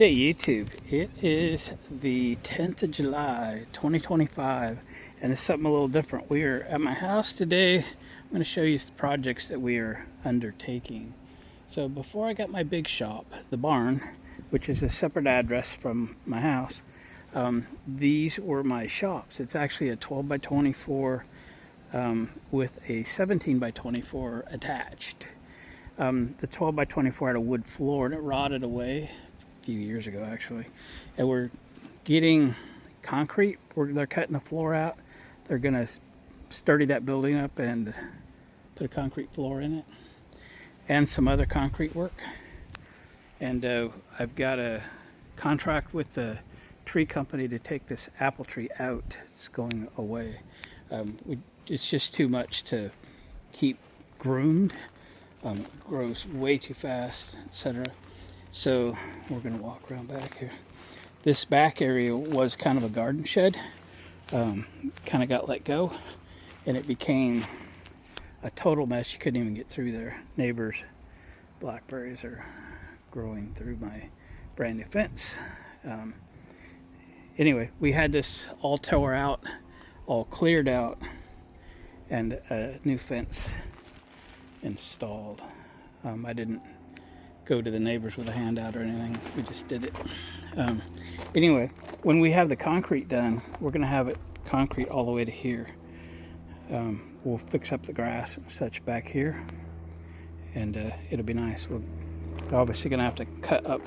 Hey YouTube, it is the 10th of July 2025 and it's something a little different. We are at my house today. I'm going to show you the projects that we are undertaking. So before I got my big shop, the barn, which is a separate address from my house, these were my shops. It's actually a 12 by 24 with a 17 by 24 attached. The 12 by 24 had a wood floor and it rotted away few years ago actually, and we're getting concrete. They're cutting the floor out. They're gonna sturdy that building up and put a concrete floor in it and some other concrete work. And I've got a contract with the tree company to take this apple tree out. It's going away. It's just too much to keep groomed. It grows way too fast, etc. So we're going to walk around back here. This back area was kind of a garden shed. Kind of got let go and it became a total mess. You couldn't even get through there. Neighbors' blackberries are growing through my brand new fence. Anyway, we had this all tore out, all cleared out, and a new fence installed. I didn't go to the neighbors with a handout or anything. We just did it. Anyway, when we have the concrete done, we're going to have it concrete all the way to here. We'll fix up the grass and such back here, and it'll be nice. We're obviously going to have to cut up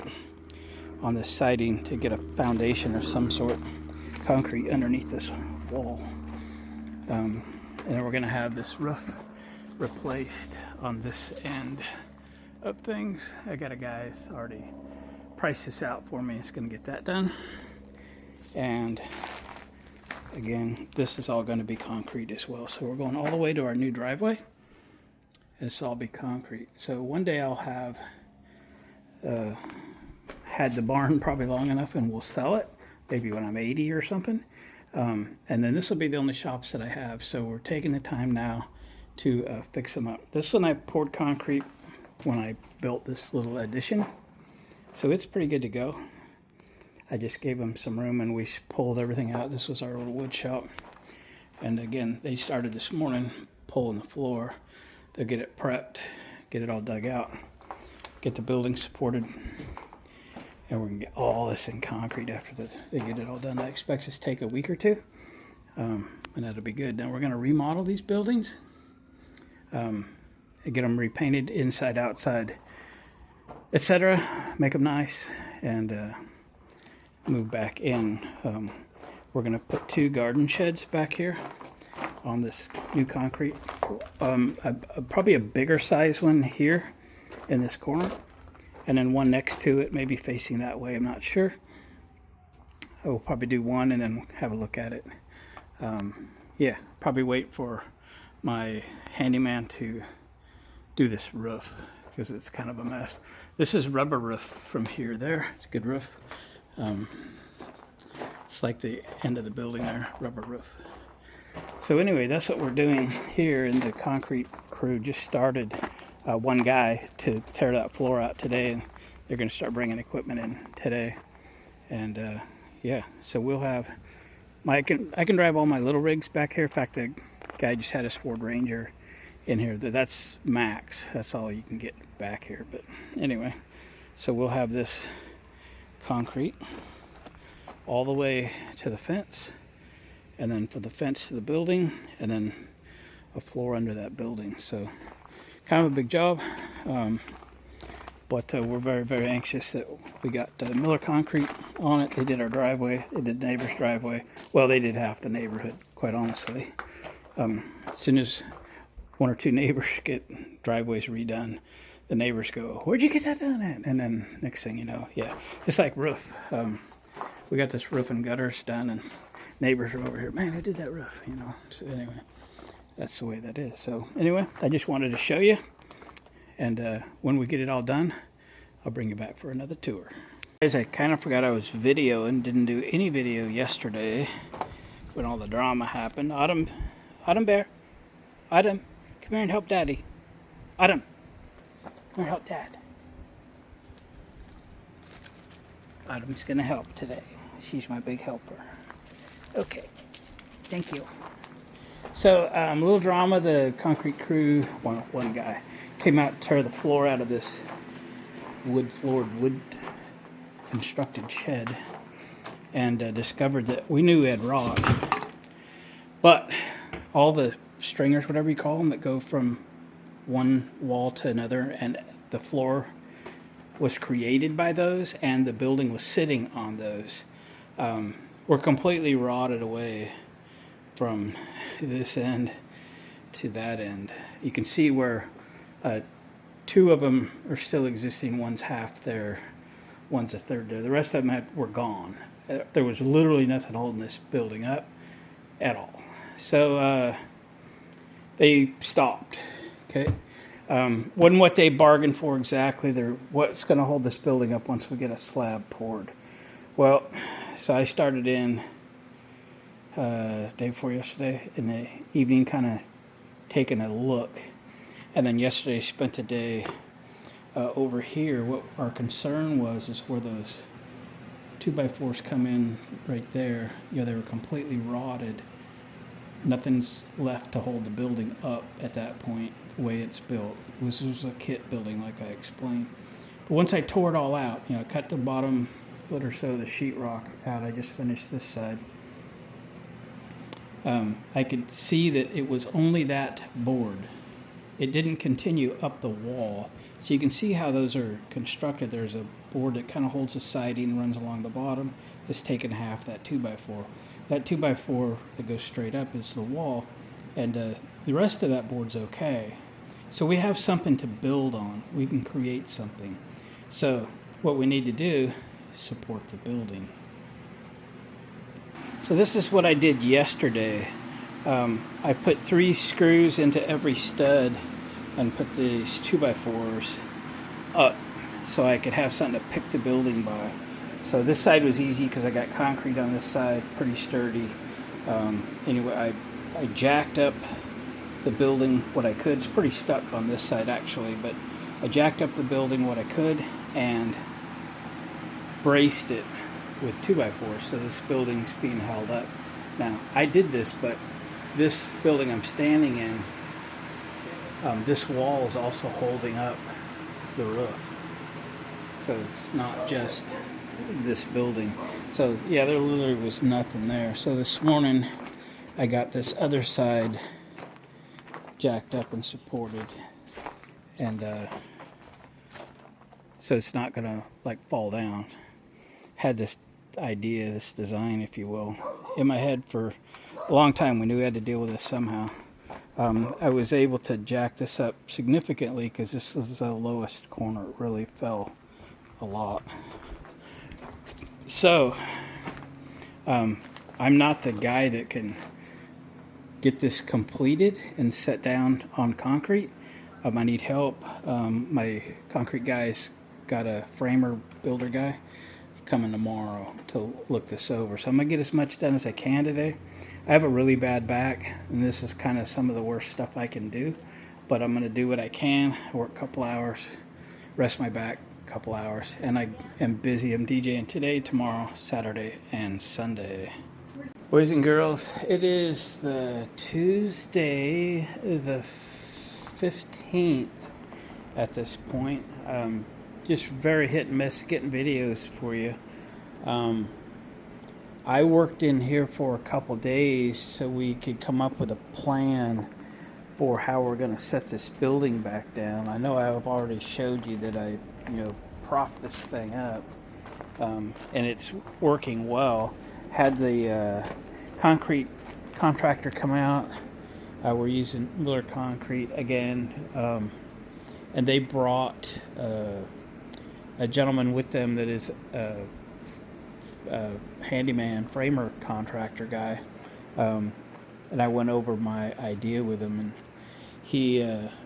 on this siding to get a foundation of some sort, concrete underneath this wall. And then we're going to have this roof replaced on this end of things. I got a guy that's already priced this out for me. It's going to get that done. And again, this is all going to be concrete as well. So we're going all the way to our new driveway. This will all be concrete. So one day I'll have had the barn probably long enough and we'll sell it, maybe when I'm 80 or something. And then this will be the only shops that I have. So we're taking the time now to fix them up. This one I poured concrete when I built this little addition, so it's pretty good to go. I just gave them some room and we pulled everything out. This was our little wood shop, and again they started this morning pulling the floor. They'll get it prepped, get it all dug out, get the building supported, and we're gonna get all this in concrete after they get it all done. I expect this to take a week or two, and that'll be good. Then we're gonna remodel these buildings, get them repainted inside, outside, etc. Make them nice, and move back in. We're going to put 2 garden sheds back here on this new concrete. Probably a bigger size one here in this corner, and then one next to it, maybe facing that way. I'm not sure. I will probably do one and then have a look at it. Yeah, probably wait for my handyman to do this roof because it's kind of a mess. This is rubber roof from here there. It's a good roof. It's like the end of the building there, rubber roof. So anyway, that's what we're doing here, and the concrete crew just started one guy to tear that floor out today, and they're going to start bringing equipment in today. And yeah, so we'll have I can drive all my little rigs back here. In fact, the guy just had his Ford Ranger in here. That's max. That's all you can get back here. But anyway, so we'll have this concrete all the way to the fence, and then from the fence to the building, and then a floor under that building. So kind of a big job, but we're very, very anxious that we got Miller Concrete on it. They did our driveway. They did the neighbor's driveway. Well, they did half the neighborhood, quite honestly. As soon as 1 or 2 neighbors get driveways redone, the neighbors go, "Where'd you get that done at?" And then next thing you know, yeah, it's like roof. We got this roof and gutters done, and neighbors are over here, "Man, I did that roof," you know. So anyway, that's the way that is. So anyway, I just wanted to show you, and when we get it all done, I'll bring you back for another tour. Guys, I kind of forgot I was videoing. Didn't do any video yesterday when all the drama happened. Autumn Bear, Autumn, come here and help Daddy. Autumn, come here and help Dad. Autumn's gonna help today. She's my big helper. Okay, thank you. So, a little drama. The concrete crew, one guy, came out to tear the floor out of this wood constructed shed, and discovered that we knew we had rot, but all the stringers, whatever you call them, that go from one wall to another, and the floor was created by those, and the building was sitting on those, were completely rotted away from this end to that end. You can see where two of them are still existing. One's half there, one's a third there. The rest of them were gone. There was literally nothing holding this building up at all. So they stopped. Okay, wasn't what they bargained for exactly. They're what's going to hold this building up once we get a slab poured. Well, so I started in day before yesterday in the evening, kind of taking a look, and then yesterday spent a day over here. What our concern was is where those 2x4s come in right there. You know, they were completely rotted. Nothing's left to hold the building up at that point, the way it's built. This was a kit building, like I explained. But once I tore it all out, you know, cut the bottom foot or so of the sheetrock out. I just finished this side. I could see that it was only that board. It didn't continue up the wall. So you can see how those are constructed. There's a board that kind of holds the siding, runs along the bottom. It's taken half that 2x4. That 2x4 that goes straight up is the wall, and the rest of that board's okay. So we have something to build on. We can create something. So what we need to do is support the building. So this is what I did yesterday. I put 3 screws into every stud and put these 2x4s up so I could have something to pick the building by. So this side was easy because I got concrete on this side, pretty sturdy. Anyway, I jacked up the building what I could. It's pretty stuck on this side actually, but I jacked up the building what I could and braced it with 2x4, so this building's being held up. Now, I did this, but this building I'm standing in, this wall is also holding up the roof. So it's not just this building. So yeah, there literally was nothing there. So this morning I got this other side jacked up and supported, and so it's not gonna like fall down. Had this idea, this design, if you will, in my head for a long time. We knew we had to deal with this somehow. I was able to jack this up significantly because this is the lowest corner. It really fell a lot. So I'm not the guy that can get this completed and set down on concrete. I need help. My concrete guy's got a framer builder guy coming tomorrow to look this over. So I'm gonna get as much done as I can today. I have a really bad back, and this is kind of some of the worst stuff I can do, but I'm gonna do what I can. Work a couple hours, rest my back a couple hours, and I am busy. I'm DJing today, tomorrow, Saturday, and Sunday. Boys and girls, it is the Tuesday the 15th at this point. Just very hit and miss getting videos for you. I worked in here for a couple days so we could come up with a plan for how we're going to set this building back down. I know I've already showed you that I, propped this thing up, and it's working well. Had the concrete contractor come out. We're using Miller Concrete again, and they brought a gentleman with them that is a handyman framer contractor guy, and I went over my idea with him, and he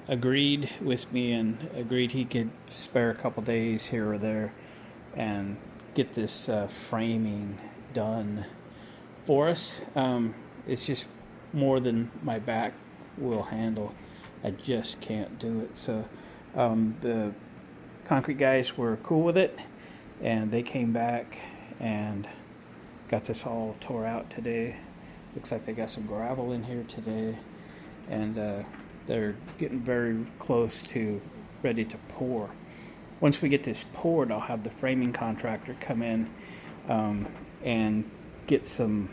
agreed with me and agreed he could spare a couple days here or there and get this framing done for us. It's just more than my back will handle. I just can't do it. So the concrete guys were cool with it, and they came back and got this all tore out today. Looks like they got some gravel in here today, and they're getting very close to ready to pour. Once we get this poured, I'll have the framing contractor come in and get some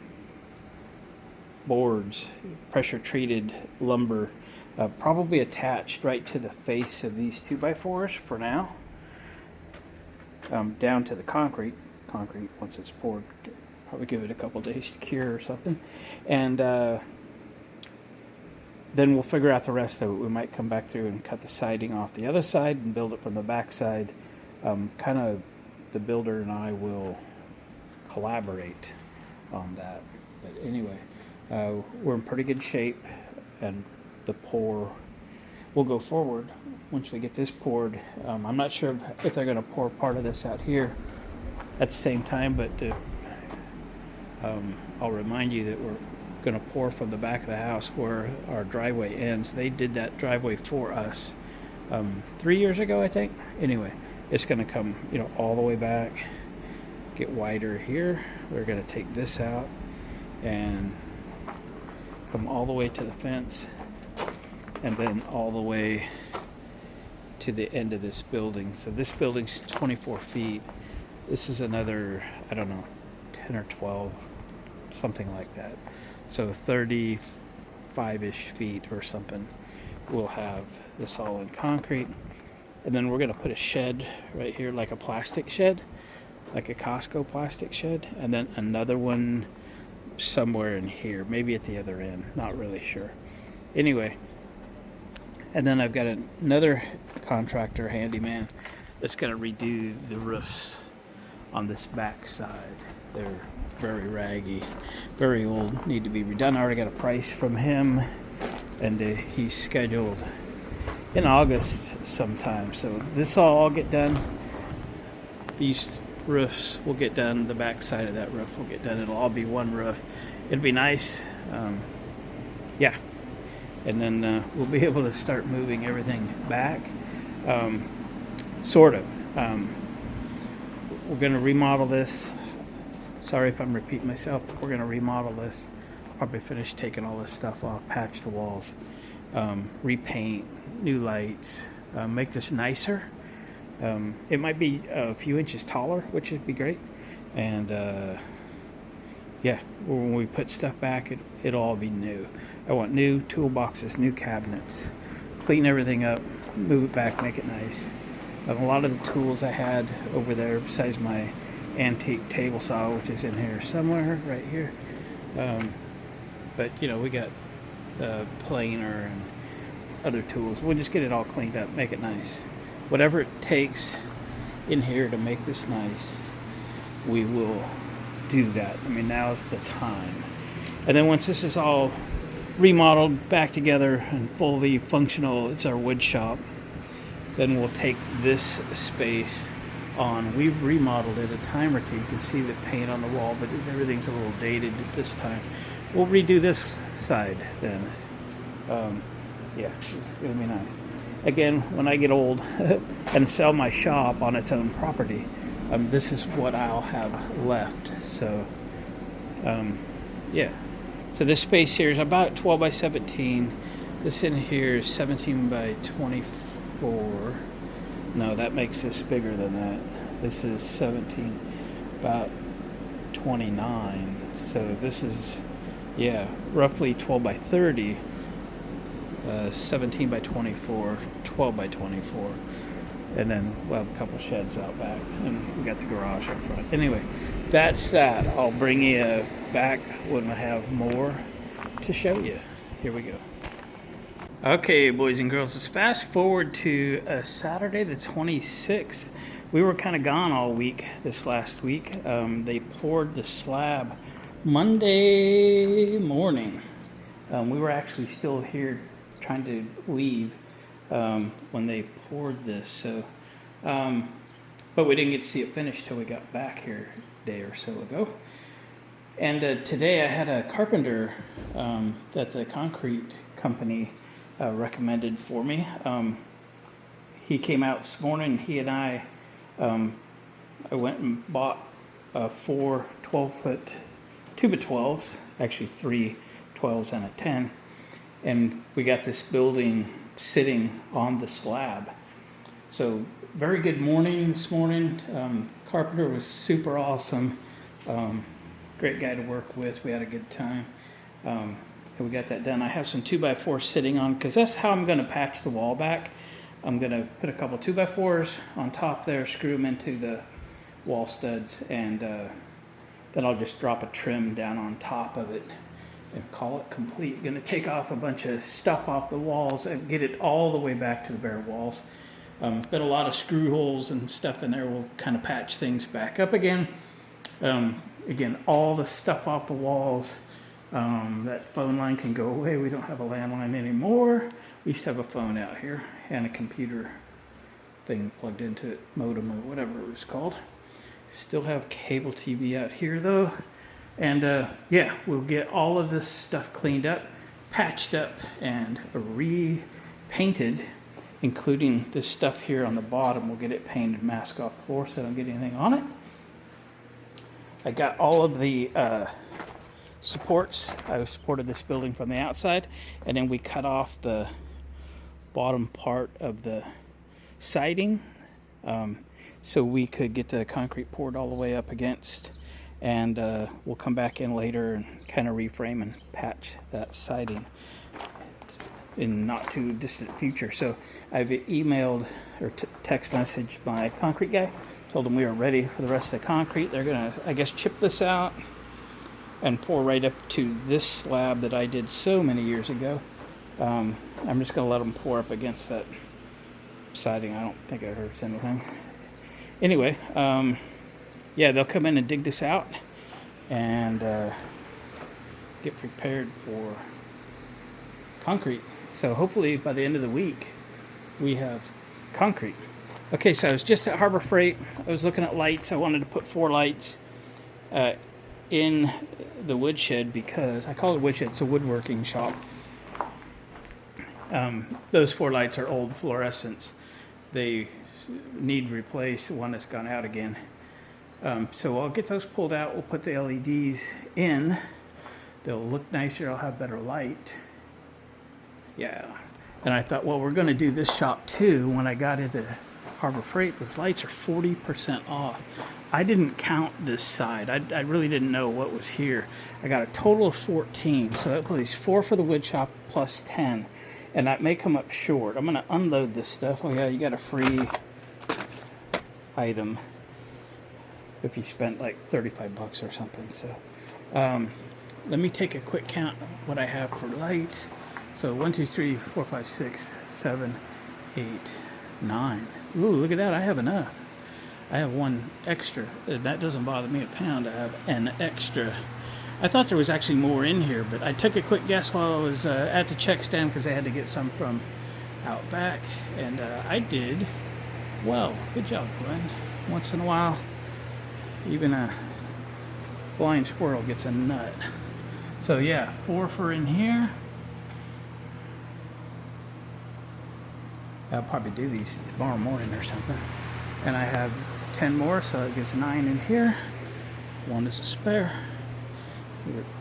boards, pressure treated lumber, probably attached right to the face of these 2x4s for now, down to the concrete once it's poured. Probably give it a couple days to cure or something, and then we'll figure out the rest of it. We might come back through and cut the siding off the other side and build it from the back side. Kind of the builder and I will collaborate on that. But anyway, we're in pretty good shape, and the pour will go forward once we get this poured. I'm not sure if they're going to pour part of this out here at the same time, but I'll remind you that we're going to pour from the back of the house where our driveway ends. They did that driveway for us 3 years ago, I think. Anyway, it's going to come, all the way back, get wider here. We're going to take this out and come all the way to the fence, and then all the way to the end of this building. So this building's 24 feet. This is another, I don't know, 10 or 12, something like that. So 35-ish feet or something. We'll have this all in concrete. And then we're going to put a shed right here, like a plastic shed, like a Costco plastic shed. And then another one somewhere in here, maybe at the other end. Not really sure. Anyway, and then I've got another contractor, handyman, that's going to redo the roofs on this back side. They're very raggy, very old, need to be redone. I already got a price from him, and he's scheduled in August sometime. So this will all get done. These roofs will get done. The back side of that roof will get done. It'll all be one roof. It'll be nice. Yeah. And then we'll be able to start moving everything back. Sort of. We're going to remodel this. Sorry if I'm repeating myself, but we're going to remodel this. Probably finish taking all this stuff off, patch the walls, repaint, new lights, make this nicer. It might be a few inches taller, which would be great. And yeah, when we put stuff back, it'll all be new. I want new toolboxes, new cabinets, clean everything up, move it back, make it nice. A lot of the tools I had over there, besides my antique table saw, which is in here somewhere, right here. But we got planer and other tools. We'll just get it all cleaned up, make it nice. Whatever it takes in here to make this nice, we will do that. I mean, now's the time. And then once this is all remodeled back together and fully functional, it's our wood shop. Then we'll take this space on. We've remodeled it a time or two. You can see the paint on the wall, but everything's a little dated at this time. We'll redo this side then. Yeah, it's going to be nice. Again, when I get old and sell my shop on its own property, this is what I'll have left. So, yeah. So this space here is about 12 by 17. This in here is 17 by 24. No, that makes this bigger than that. This is 17, about 29. So this is, yeah, roughly 12 by 30. 17 by 24, 12 by 24. And then we'll have a couple sheds out back. And we got the garage up front. Anyway, that's that. I'll bring you back when I have more to show you. Here we go. Okay, boys and girls, let's fast forward to Saturday the 26th. We were kind of gone all week this last week. They poured the slab Monday morning. We were actually still here trying to leave when they poured this. So, but we didn't get to see it finished till we got back here a day or so ago. And today I had a carpenter that the concrete company recommended for me. He came out this morning. He and I I went and bought four 12-foot 2x12s, actually three 12s and a 10, and we got this building sitting on the slab. So very good morning this morning. Carpenter was super awesome. Great guy to work with. We had a good time. And we got that done. I have some 2x4s sitting on, because that's how I'm going to patch the wall back. I'm going to put a couple 2x4s on top there, screw them into the wall studs, and then I'll just drop a trim down on top of it and call it complete. Going to take off a bunch of stuff off the walls and get it all the way back to the bare walls. But a lot of screw holes and stuff in there will kind of patch things back up again. Again, all the stuff off the walls. That phone line can go away. We don't have a landline anymore. We used to have a phone out here and a computer thing plugged into it, modem or whatever it was called. Still have cable TV out here though. And yeah, we'll get all of this stuff cleaned up, patched up, and repainted, including this stuff here on the bottom. We'll get it painted, mask off the floor so I don't get anything on it. I got all of the supports. I supported this building from the outside, and then we cut off the bottom part of the siding so we could get the concrete poured all the way up against, and we'll come back in later and kind of reframe and patch that siding in not too distant future. So I've emailed or text messaged my concrete guy, told him we are ready for the rest of the concrete. They're gonna, I guess, chip this out and pour right up to this slab that I did so many years ago. I'm just gonna let them pour up against that siding. I don't think it hurts anything. Anyway, yeah, they'll come in and dig this out and get prepared for concrete. So hopefully by the end of the week, we have concrete. Okay, so I was just at Harbor Freight. I was looking at lights. I wanted to put 4 lights in the woodshed, because I call it a woodshed. It's a woodworking shop. Those 4 lights are old fluorescents. They need replaced. One that's gone out again. So I'll get those pulled out. We'll put the LEDs in. They'll look nicer. I'll have better light. Yeah. And I thought, well, we're going to do this shop too. When I got into Harbor Freight, those lights are 40% off. I didn't count this side. I really didn't know what was here. I got a total of 14. So that leaves 4 for the wood shop plus 10. And that may come up short. I'm going to unload this stuff. Oh yeah, you got a free item if you spent like 35 bucks or something. So let me take a quick count of what I have for lights. So 1, 2, 3, 4, 5, 6, 7, 8, 9. Ooh, look at that. I have enough. I have 1 extra. That doesn't bother me a pound. I have an extra. I thought there was actually more in here, but I took a quick guess while I was at the check stand, because I had to get some from out back, and I did well. Good job, Glenn. Once in a while, even a blind squirrel gets a nut. So yeah, 4 for in here. I'll probably do these tomorrow morning or something. And I have 10 more, so it gives 9 in here. 1 is a spare.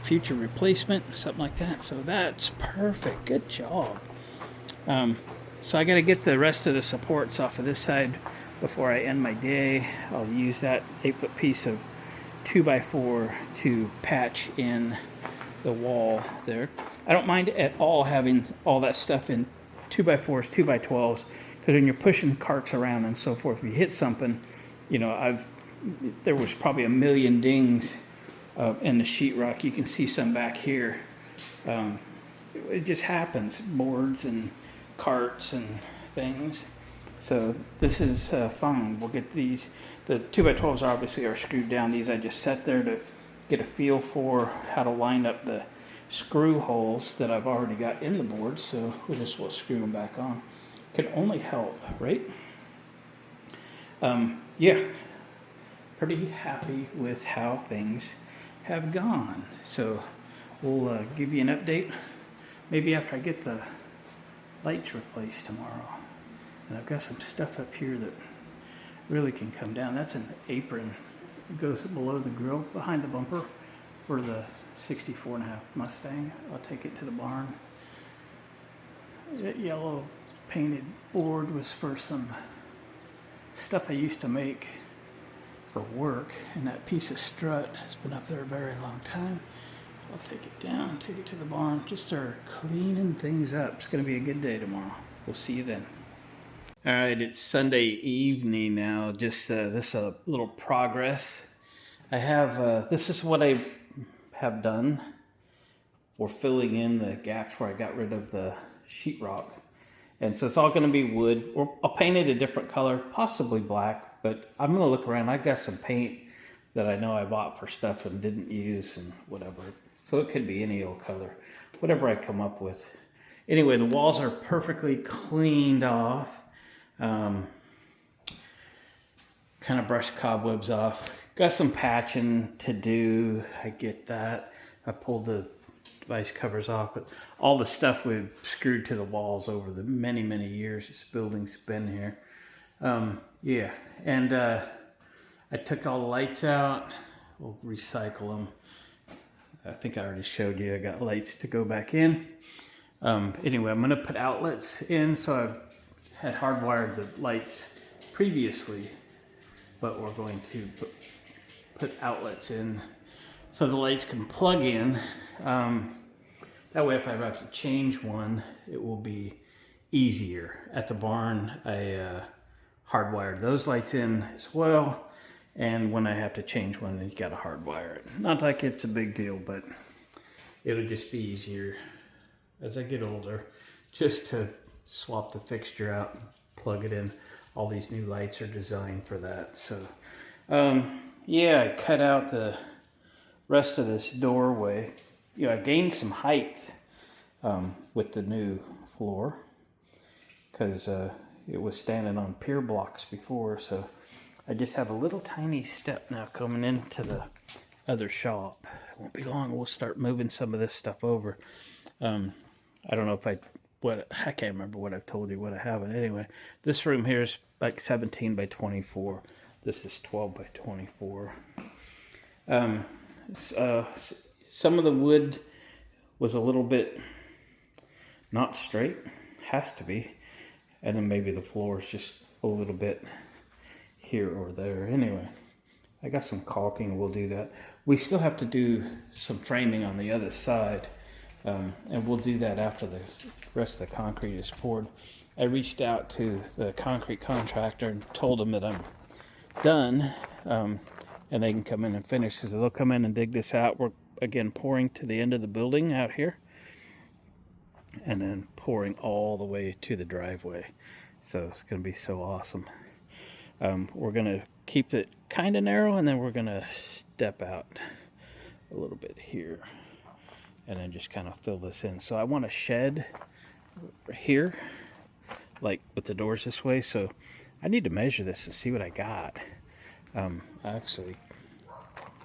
Future replacement, something like that. So that's perfect. Good job. So I got to get the rest of the supports off of this side before I end my day. I'll use that 8-foot piece of 2x4 to patch in the wall there. I don't mind at all having all that stuff in 2x4s, 2x12s, because when you're pushing carts around and so forth, if you hit something, you know, there was probably a million dings in the sheetrock. You can see some back here. It just happens, boards and carts and things. So this is fine. We'll get these. The 2x12s obviously are screwed down. These I just set there to get a feel for how to line up the screw holes that I've already got in the board, so we'll screw them back on. Can only help, right? Yeah, pretty happy with how things have gone. So we'll give you an update maybe after I get the lights replaced tomorrow. And I've got some stuff up here that really can come down. That's an apron. It goes below the grill, behind the bumper for the 64.5 Mustang. I'll take it to the barn. That yellow painted board was for some stuff I used to make for work, and that piece of strut has been up there a very long time. I'll take it down, take it to the barn, just start cleaning things up. It's going to be a good day tomorrow. We'll see you then. All right, it's Sunday evening now. Just this a little progress. I have this is what I have done for filling in the gaps where I got rid of the sheetrock. And so it's all going to be wood, or I'll paint it a different color, possibly black, but I'm going to look around. I've got some paint that I know I bought for stuff and didn't use and whatever. So it could be any old color, whatever I come up with. Anyway, the walls are perfectly cleaned off. Kind of brushed cobwebs off. Got some patching to do. I get that. I pulled the device covers off, but all the stuff we've screwed to the walls over the many years this building's been here. Yeah, and I took all the lights out. We'll recycle them. I think I already showed you I got lights to go back in. Anyway, I'm gonna put outlets in. So I've had hardwired the lights previously, but we're going to put outlets in so the lights can plug in. That way if I have to change one, it will be easier. At the barn, I hardwired those lights in as well. And when I have to change one, you gotta hardwire it. Not like it's a big deal, but it'll just be easier as I get older just to swap the fixture out, plug it in. All these new lights are designed for that. So, yeah, I cut out the rest of this doorway. You know, I gained some height with the new floor because it was standing on pier blocks before. So I just have a little tiny step now coming into the other shop. It won't be long. We'll start moving some of this stuff over. I don't know if I can't remember what I've told you, what I haven't. Anyway, this room here is like 17 by 24. This is 12 by 24. Some of the wood was a little bit not straight, has to be. And then maybe the floor is just a little bit here or there. Anyway, I got some caulking, we'll do that. We still have to do some framing on the other side. And we'll do that after the rest of the concrete is poured. I reached out to the concrete contractor and told him that I'm done, and they can come in and finish, because they'll come in and dig this out. We're again pouring to the end of the building out here, and then pouring all the way to the driveway. So it's going to be so awesome. We're going to keep it kind of narrow, and then we're going to step out a little bit here and then just kind of fill this in. So I want a shed here, like with the doors this way. So I need to measure this and see what I got. Actually,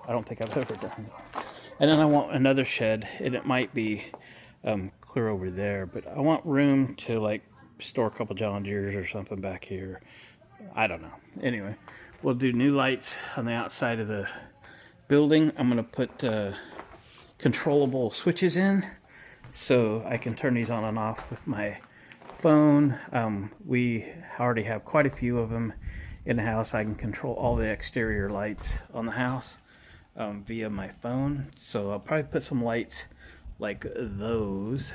I don't think I've ever done it. And then I want another shed, and it might be clear over there, but I want room to like store a couple John Deeres or something back here. I don't know. Anyway, we'll do new lights on the outside of the building. I'm gonna put controllable switches in so I can turn these on and off with my phone. We already have quite a few of them in the house. I can control all the exterior lights on the house via my phone. So I'll probably put some lights like those,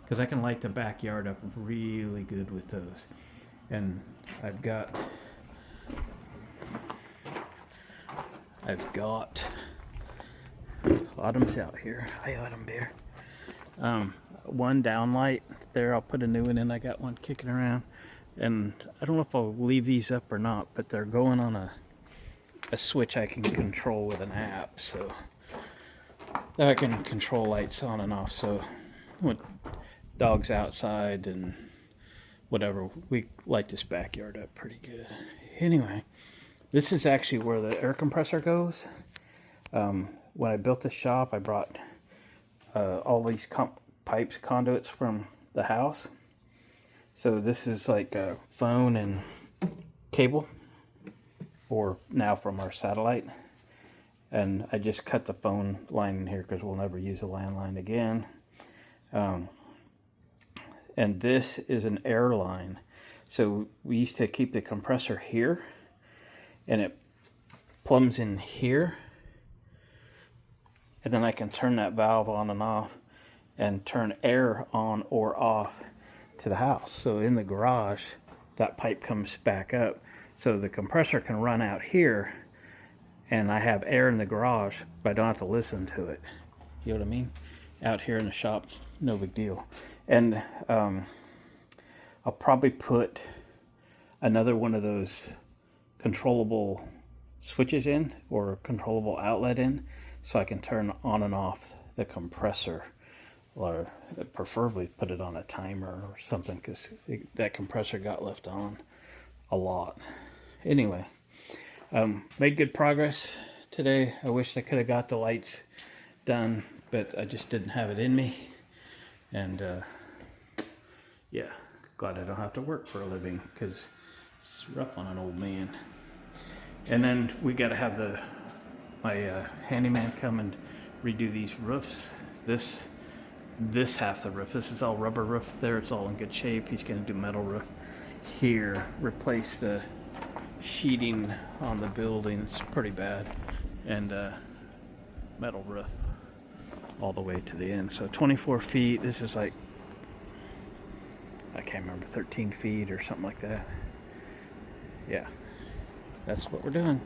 because I can light the backyard up really good with those. And I've got Autumn's out here. Hi, Autumn Bear. One down light there. I'll put a new one in. I got one kicking around, and I don't know if I'll leave these up or not, but they're going on a switch I can control with an app, so I can control lights on and off. So when dogs outside and whatever, we light this backyard up pretty good. Anyway, this is actually where the air compressor goes. When I built this shop, I brought all these pipes, conduits from the house. So this is like a phone and cable or now from our satellite. And I just cut the phone line in here because we'll never use a landline again. And this is an air line. So we used to keep the compressor here, and it plumbs in here. And then I can turn that valve on and off and turn air on or off to the house. So in the garage, that pipe comes back up. So the compressor can run out here, and I have air in the garage, but I don't have to listen to it. You know what I mean? Out here in the shop, no big deal. And I'll probably put another one of those controllable switches in, or controllable outlet in, so I can turn on and off the compressor, or preferably put it on a timer or something, because that compressor got left on a lot. Anyway, made good progress today. I wish I could have got the lights done, but I just didn't have it in me. And yeah, glad I don't have to work for a living, because it's rough on an old man. And then we got to have my handyman come and redo these roofs. This half the roof, this is all rubber roof. There, it's all in good shape. He's going to do metal roof here, replace the sheeting on the building. It's pretty bad. And metal roof all the way to the end. So 24 feet. This is like, I can't remember, 13 feet or something like that. Yeah, that's what we're doing.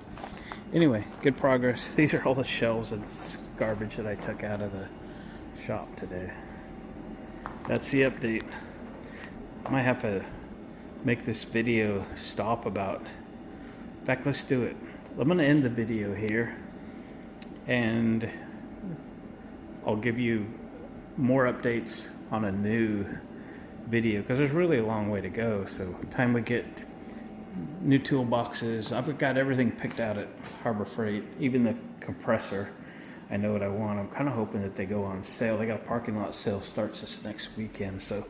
Anyway, good progress. These are all the shelves and garbage that I took out of the shop today. That's the update. I might have to make this video stop about, in fact, let's do it. I'm going to end the video here, and I'll give you more updates on a new video, because there's really a long way to go. So time we get new toolboxes, I've got everything picked out at Harbor Freight, even the compressor. I know what I want. I'm kind of hoping that they go on sale. They got a parking lot sale, starts this next weekend. So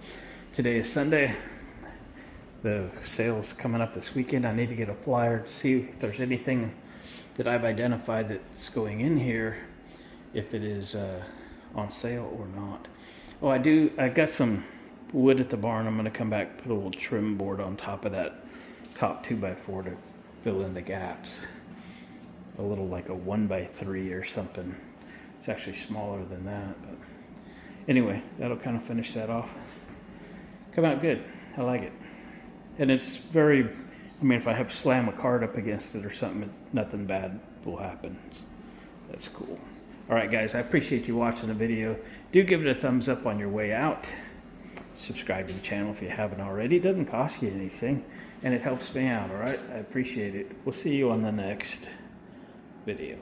today is Sunday. The sale's coming up this weekend. I need to get a flyer to see if there's anything that I've identified that's going in here, if it is on sale or not. Oh, I got some wood at the barn. I'm going to come back, put a little trim board on top of that top 2x4 to fill in the gaps. A little like a 1x3 or something. It's actually smaller than that, but anyway, that'll kind of finish that off. Come out good. I like it. And it's very, I mean, if I have to slam a card up against it or something, nothing bad will happen. That's cool. All right, guys, I appreciate you watching the video. Do give it a thumbs up on your way out. Subscribe to the channel if you haven't already. It doesn't cost you anything, and it helps me out, all right? I appreciate it. We'll see you on the next video.